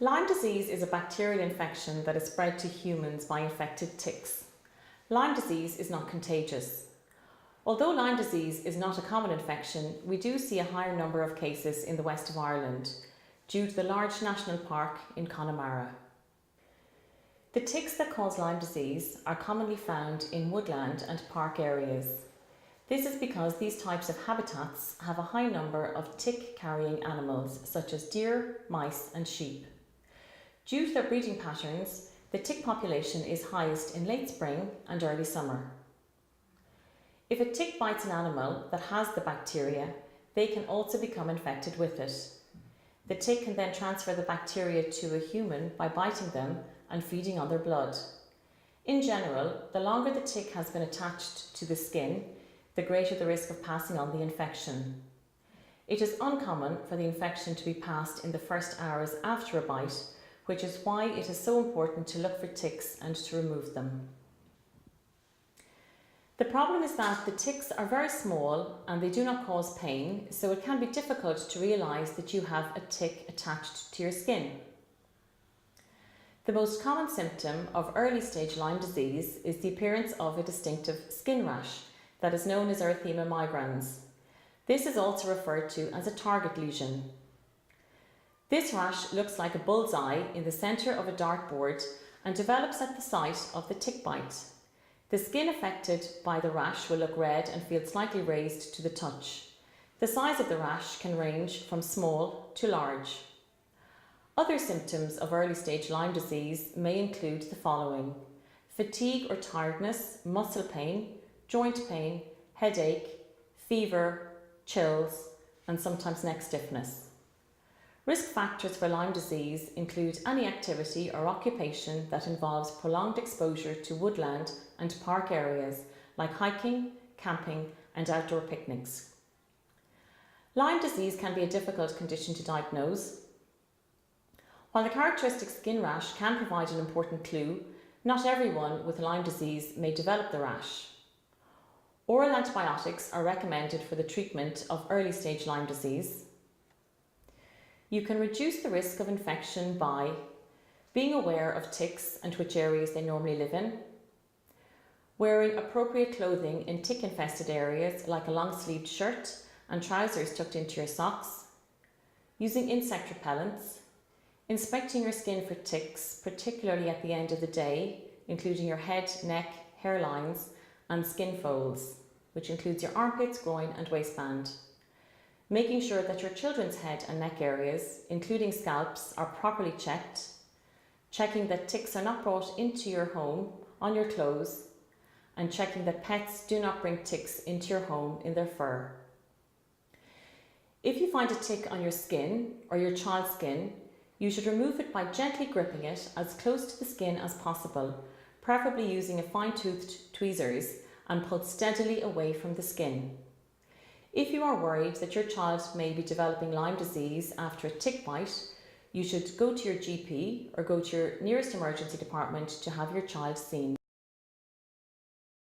Lyme disease is a bacterial infection that is spread to humans by infected ticks. Lyme disease is not contagious. Although Lyme disease is not a common infection, we do see a higher number of cases in the west of Ireland due to the large national park in Connemara. The ticks that cause Lyme disease are commonly found in woodland and park areas. This is because these types of habitats have a high number of tick-carrying animals such as deer, mice and sheep. Due to their breeding patterns, the tick population is highest in late spring and early summer. If a tick bites an animal that has the bacteria, they can also become infected with it. The tick can then transfer the bacteria to a human by biting them and feeding on their blood. In general, the longer the tick has been attached to the skin, the greater the risk of passing on the infection. It is uncommon for the infection to be passed in the first hours after a bite, which is why it is so important to look for ticks and to remove them. The problem is that the ticks are very small and they do not cause pain, so it can be difficult to realise that you have a tick attached to your skin. The most common symptom of early stage Lyme disease is the appearance of a distinctive skin rash that is known as erythema migrans. This is also referred to as a target lesion. This rash looks like a bullseye in the centre of a dartboard and develops at the site of the tick bite. The skin affected by the rash will look red and feel slightly raised to the touch. The size of the rash can range from small to large. Other symptoms of early stage Lyme disease may include the following: fatigue or tiredness, muscle pain, joint pain, headache, fever, chills, and sometimes neck stiffness. Risk factors for Lyme disease include any activity or occupation that involves prolonged exposure to woodland and park areas like hiking, camping and outdoor picnics. Lyme disease can be a difficult condition to diagnose. While the characteristic skin rash can provide an important clue, not everyone with Lyme disease may develop the rash. Oral antibiotics are recommended for the treatment of early stage Lyme disease. You can reduce the risk of infection by being aware of ticks and which areas they normally live in, wearing appropriate clothing in tick-infested areas like a long-sleeved shirt and trousers tucked into your socks, using insect repellents, inspecting your skin for ticks, particularly at the end of the day, including your head, neck, hairlines and skin folds, which includes your armpits, groin and waistband. Making sure that your children's head and neck areas, including scalps, are properly checked, checking that ticks are not brought into your home on your clothes, and checking that pets do not bring ticks into your home in their fur. If you find a tick on your skin or your child's skin, you should remove it by gently gripping it as close to the skin as possible, preferably using a fine-toothed tweezers, and pull steadily away from the skin. If you are worried that your child may be developing Lyme disease after a tick bite, you should go to your GP or go to your nearest emergency department to have your child seen.